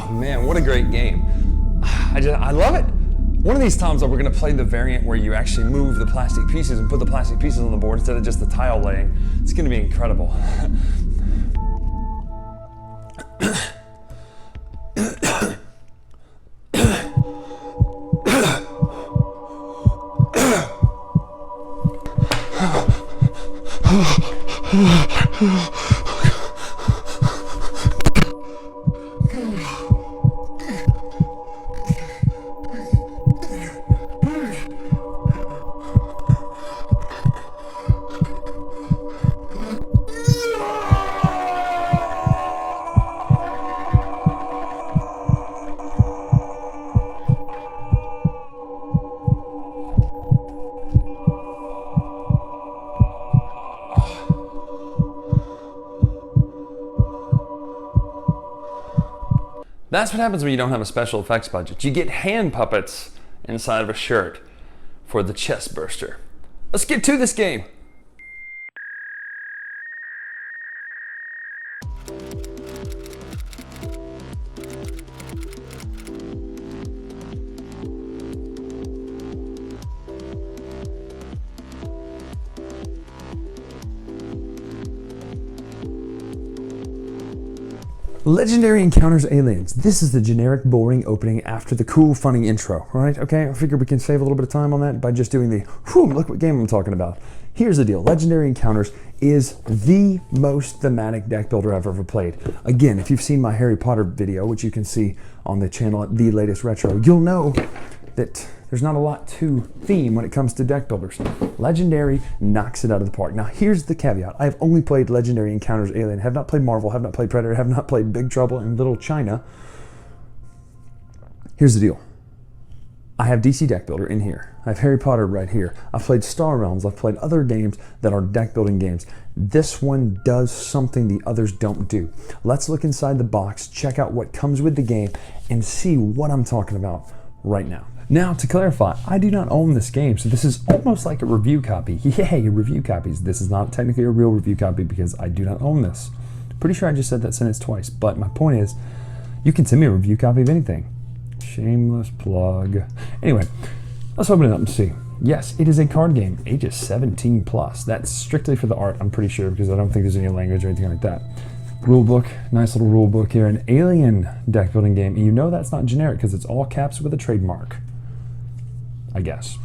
Oh man, what a great game. I love it. One of these times we're gonna play the variant where you actually move the plastic pieces and put the plastic pieces on the board instead of just the tile laying. It's gonna be incredible. That's what happens when you don't have a special effects budget. You get hand puppets inside of a shirt for the chest burster. Let's get to this game. Legendary encounters aliens. This is the generic, boring opening after the cool, funny intro, right? Okay, I figure we can save a little bit of time on that by just doing the, whew, look what game I'm talking about. Here's the deal. Legendary Encounters is the most thematic deck builder I've ever played. Again, if you've seen my Harry Potter video, which you can see on the channel at The Latest Retro, you'll know that there's not a lot to theme when it comes to deck builders. Legendary knocks it out of the park. Now here's the caveat. I have only played Legendary Encounters Alien, have not played Marvel, have not played Predator, have not played Big Trouble in Little China. Here's the deal. I have DC Deck Builder in here. I have Harry Potter right here. I've played Star Realms. I've played other games that are deck building games. This one does something the others don't do. Let's look inside the box, check out what comes with the game, and see what I'm talking about right now. Now, to clarify, I do not own this game, so this is almost like a review copy. Yay, review copies. This is not technically a real review copy because I do not own this. Pretty sure I just said that sentence twice, but my point is, you can send me a review copy of anything. Shameless plug. Anyway, let's open it up and see. Yes, it is a card game, ages 17 plus. That's strictly for the art, I'm pretty sure, because I don't think there's any language or anything like that. Rule book, nice little rule book here. An alien deck building game. And you know that's not generic because it's all caps with a trademark, I guess.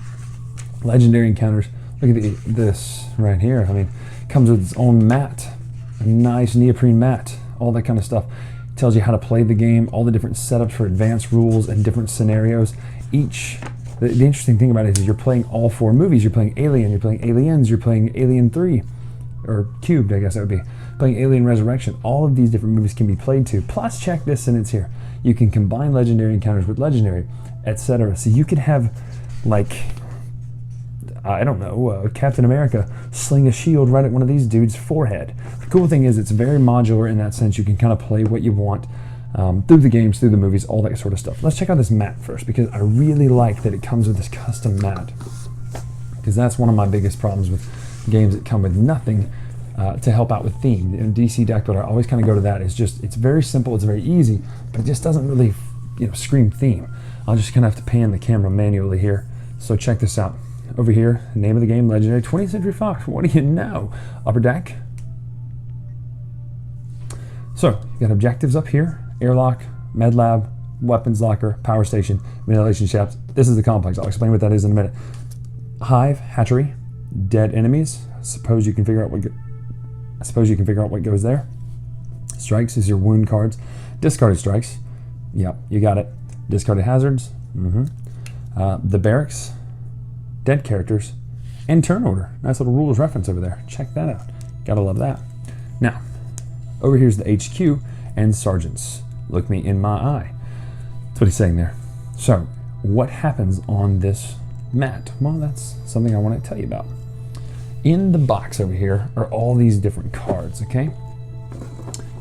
Legendary Encounters. Look at this right here. I mean, it comes with its own mat, a nice neoprene mat, all that kind of stuff. It tells you how to play the game, all the different setups for advanced rules and different scenarios. The interesting thing about it is you're playing all four movies. You're playing Alien, you're playing Aliens, you're playing Alien 3, or Cubed, I guess that would be. Playing Alien Resurrection. All of these different movies can be played to. Plus, check this sentence here. You can combine Legendary Encounters with Legendary, etc. So you could have, like, I don't know, Captain America sling a shield right at one of these dudes' forehead. The cool thing is it's very modular in that sense. You can kind of play what you want through the games, through the movies, all that sort of stuff. Let's check out this mat first because I really like that it comes with this custom mat, because that's one of my biggest problems with games that come with nothing to help out with theme. In DC Deck Builder, I always kind of go to that. It's very simple, it's very easy, but it just doesn't really, scream theme. I'll just kind of have to pan the camera manually here. So check this out. Over here, name of the game, Legendary 20th Century Fox. What do you know? Upper deck. So you got objectives up here: airlock, med lab, weapons locker, power station, ventilation shafts. This is the complex. I'll explain what that is in a minute. Hive, hatchery, dead enemies. I suppose you can figure out what goes there. Strikes is your wound cards. Discarded strikes. Yep, you got it. Discarded hazards. The barracks, dead characters, and turn order. Nice little rules reference over there. Check that out. Gotta love that. Now, over here's the HQ and sergeants. Look me in my eye. That's what he's saying there. So, what happens on this mat? Well, that's something I want to tell you about. In the box over here are all these different cards, okay?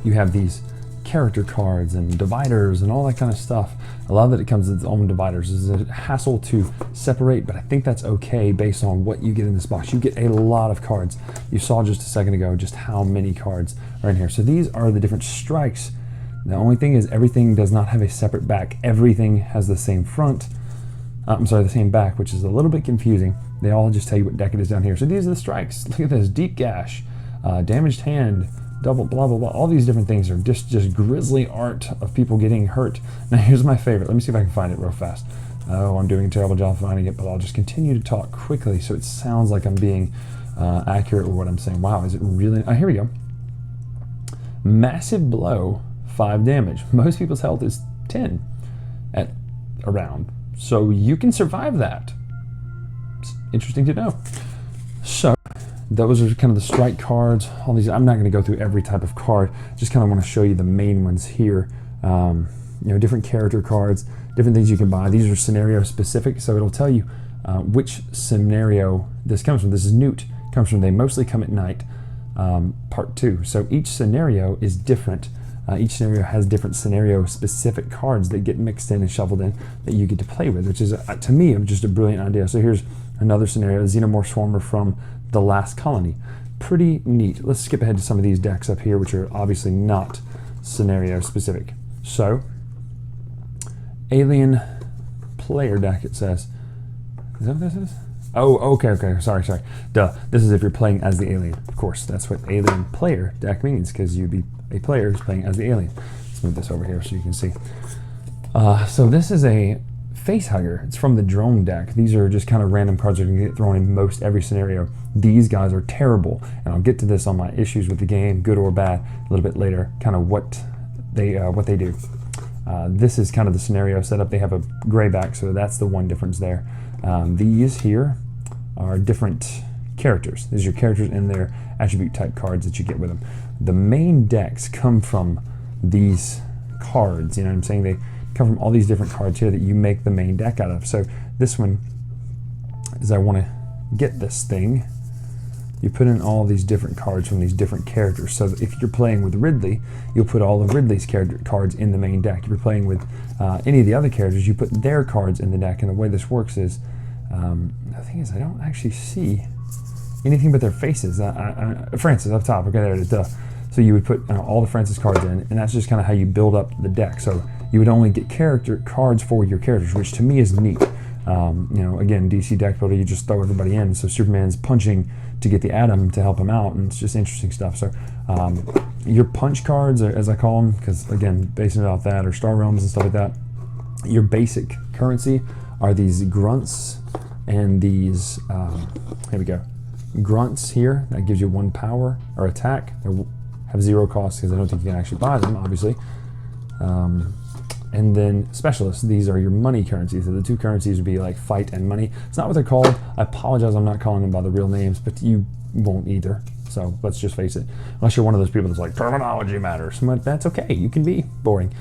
You have these character cards and dividers and all that kind of stuff. I love that it comes with its own dividers. It's a hassle to separate, but I think that's okay based on what you get in this box. You get a lot of cards. You saw just a second ago just how many cards are in here. So these are the different strikes The only thing is everything does not have a separate back. Everything has the same front. I'm sorry, the same back, which is a little bit confusing. They all just tell you what deck it is down here. So these are the strikes. Look at this, deep gash, damaged hand, double blah, blah, blah. All these different things are just grisly art of people getting hurt. Now here's my favorite. Let me see if I can find it real fast. Oh, I'm doing a terrible job finding it, but I'll just continue to talk quickly so it sounds like I'm being accurate with what I'm saying. Wow, is it really? Oh, here we go. Massive blow, 5 damage. Most people's health is 10 at around. So you can survive that. It's interesting to know. So those are kind of the strike cards. All these, I'm not going to go through every type of card. Just kind of want to show you the main ones here. You know, different character cards, different things you can buy. These are scenario specific, so it'll tell you which scenario this comes from. This is Newt. Comes from They Mostly Come at Night, part 2. So each scenario is different. Each scenario has different scenario-specific cards that get mixed in and shuffled in that you get to play with, which is, to me, just a brilliant idea. So here's another scenario, Xenomorph Swarmer from The Last Colony. Pretty neat. Let's skip ahead to some of these decks up here, which are obviously not scenario-specific. So, Alien Player deck, it says. Is that what this is? Oh, okay, sorry. Duh, this is if you're playing as the alien. Of course, that's what Alien Player deck means, because you'd be a player who's playing as the alien. Let's move this over here so you can see. So this is a face hugger. It's from the drone deck. These are just kind of random cards that can get thrown in most every scenario. These guys are terrible, and I'll get to this on my issues with the game, good or bad, a little bit later, kind of what they do. This is kind of the scenario setup. They have a gray back, so that's the one difference there. These here are different characters. These are your characters and their attribute type cards that you get with them. The main decks come from these cards, you know what I'm saying? They come from all these different cards here that you make the main deck out of. So this one is, I want to get this thing. You put in all these different cards from these different characters. So if you're playing with Ridley, you'll put all of Ridley's character cards in the main deck. If you're playing with any of the other characters, you put their cards in the deck. And the way this works is, the thing is, I don't actually see anything but their faces. Francis up top, okay, there it is, duh. So you would put all the Francis cards in, and that's just kind of how you build up the deck. So you would only get character cards for your characters, which to me is neat. You know, again, DC deck builder, you just throw everybody in. So Superman's punching to get the Atom to help him out, and it's just interesting stuff. So your punch cards, as I call them, because again, basing it off that, or Star Realms and stuff like that, your basic currency are these grunts and these, here we go, grunts here. That gives you 1 power or attack. They have 0 cost because I don't think you can actually buy them, obviously. And then specialists, these are your money currencies. So the 2 currencies would be like fight and money. It's not what they're called. I apologize, I'm not calling them by the real names, but you won't either. So let's just face it. Unless you're one of those people that's like, terminology matters. But that's okay, you can be boring.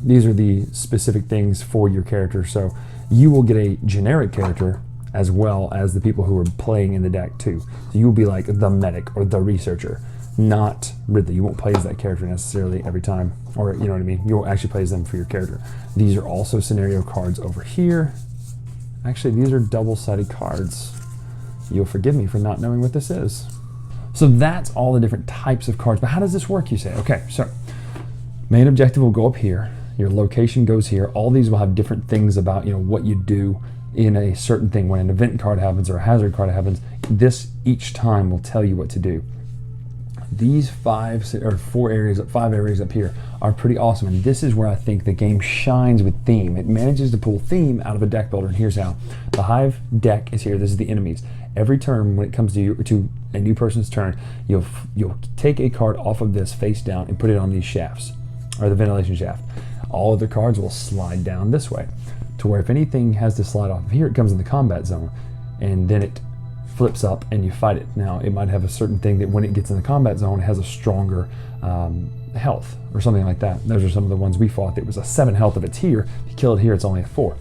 These are the specific things for your character. So you will get a generic character as well as the people who are playing in the deck too. So you will be like the medic or the researcher, not Ridley. You won't play as that character necessarily every time, or you know what I mean? You won't actually play as them for your character. These are also scenario cards over here. Actually, these are double-sided cards. You'll forgive me for not knowing what this is. So that's all the different types of cards, but how does this work, you say? Okay, so main objective will go up here. Your location goes here. All these will have different things about, you know, what you do in a certain thing. When an event card happens or a hazard card happens, this each time will tell you what to do. These 5 areas up here are pretty awesome, and this is where I think the game shines with theme. It manages to pull theme out of a deck builder, and here's how. The Hive deck is here. This is the enemies. Every turn, when it comes to a new person's turn, you'll take a card off of this face down and put it on these shafts, or the ventilation shaft. All of the cards will slide down this way, to where if anything has to slide off of here, it comes in the combat zone, and then it flips up and you fight it. Now, it might have a certain thing that when it gets in the combat zone, it has a stronger health or something like that. Those are some of the ones we fought. It was a 7 health if it's here. If you kill it here, it's only a 4.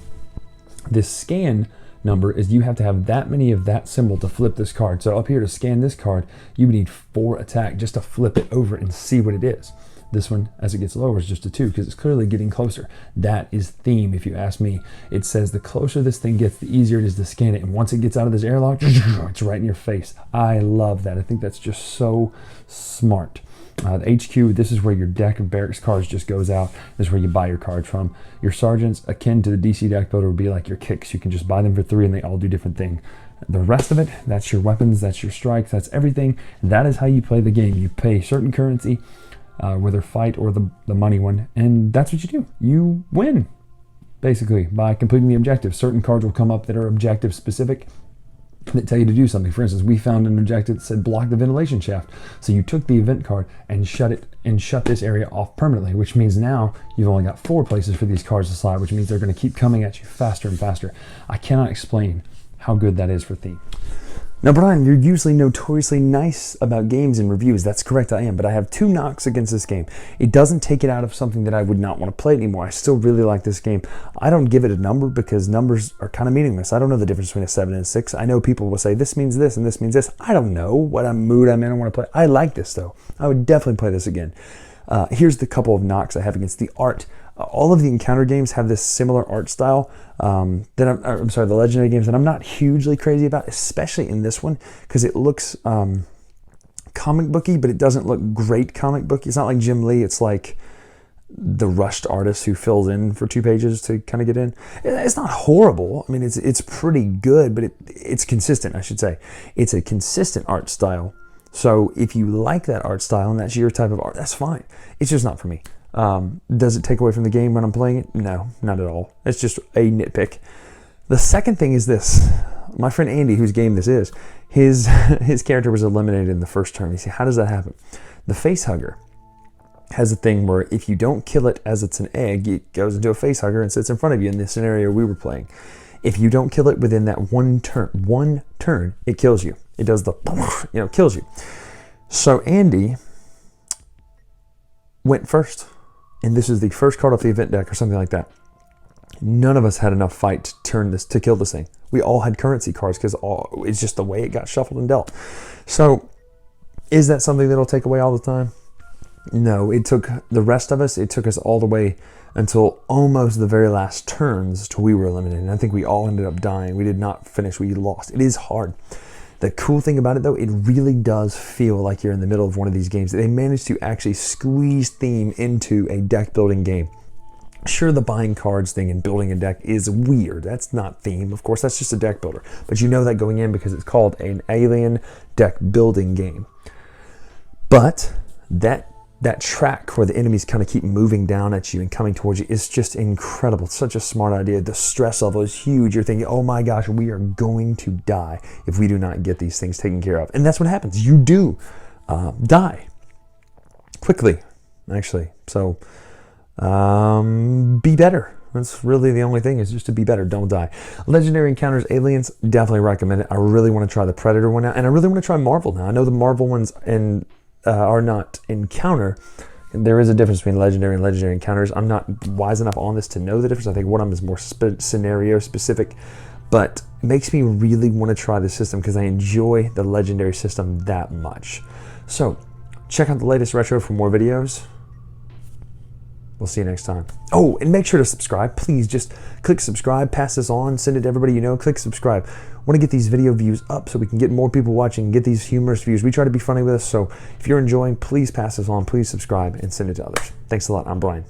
This scan number is you have to have that many of that symbol to flip this card. So up here to scan this card, you would need 4 attack just to flip it over and see what it is. This one, as it gets lower, is just a 2 because it's clearly getting closer. That is theme, if you ask me. It says the closer this thing gets, the easier it is to scan it. And once it gets out of this airlock, it's right in your face. I love that. I think that's just so smart. The HQ, this is where your deck of barracks cards just goes out. This is where you buy your cards from. Your sergeants, akin to the DC deck builder, would be like your kicks. You can just buy them for 3 and they all do different things. The rest of it, that's your weapons, that's your strikes, that's everything. That is how you play the game. You pay certain currency, whether fight or the money one, and that's what you do. You win, basically, by completing the objective. Certain cards will come up that are objective specific, that tell you to do something. For instance, we found an objective that said block the ventilation shaft. So you took the event card and shut this area off permanently, which means now you've only got 4 places for these cards to slide, which means they're going to keep coming at you faster and faster. I cannot explain how good that is for theme. Now, Brian, you're usually notoriously nice about games and reviews. That's correct, I am, but I have 2 knocks against this game. It doesn't take it out of something that I would not want to play anymore. I still really like this game. I don't give it a number because numbers are kind of meaningless. I don't know the difference between a 7 and a 6. I know people will say this means this and this means this. I don't know what mood I'm in and want to play. I like this, though. I would definitely play this again. Here's the couple of knocks I have against the art. All of the encounter games have this similar art style the legendary games that I'm not hugely crazy about, especially in this one, because it looks comic booky, but it doesn't look great comic booky. It's not like Jim Lee. It's like the rushed artist who fills in for 2 pages to kind of get in. It's not horrible. I mean, it's pretty good, but it's consistent, I should say. It's a consistent art style. So if you like that art style and that's your type of art, that's fine. It's just not for me. Does it take away from the game when I'm playing it? No, not at all. It's just a nitpick. The second thing is this. My friend Andy, whose game this is, his character was eliminated in the first turn. You see, how does that happen? The face hugger has a thing where if you don't kill it as it's an egg, it goes into a face hugger and sits in front of you in the scenario we were playing. If you don't kill it within that one turn, it kills you. It does the, kills you. So Andy went first. And this is the first card off the event deck or something like that. None of us had enough fight to kill this thing. We all had currency cards because it's just the way it got shuffled and dealt. So is that something that'll take away all the time? No, it took the rest of us, it took us all the way until almost the very last turns till we were eliminated. And I think we all ended up dying. We did not finish, we lost. It is hard. The cool thing about it, though, it really does feel like you're in the middle of one of these games. They managed to actually squeeze theme into a deck building game. Sure, the buying cards thing and building a deck is weird. That's not theme. Of course, that's just a deck builder. But you know that going in because it's called an alien deck building game. But that track where the enemies kind of keep moving down at you and coming towards you is just incredible. It's such a smart idea. The stress level is huge. You're thinking, oh my gosh, we are going to die if we do not get these things taken care of. And that's what happens. You do die quickly, actually. So be better. That's really the only thing, is just to be better. Don't die. Legendary Encounters Aliens, definitely recommend it. I really want to try the Predator one now, and I really want to try Marvel now. I know the Marvel ones are not encounter. There is a difference between legendary and legendary encounters. I'm not wise enough on this to know the difference. I think one of them is more scenario specific, but it makes me really want to try the system because I enjoy the legendary system that much. So check out the latest retro for more videos. We'll see you next time. Oh, and make sure to subscribe. Please just click subscribe, pass this on, send it to everybody you know. Click subscribe. Want to get these video views up so we can get more people watching, get these humorous views. We try to be funny with this, so if you're enjoying, please pass this on, please subscribe, and send it to others. Thanks a lot. I'm Brian.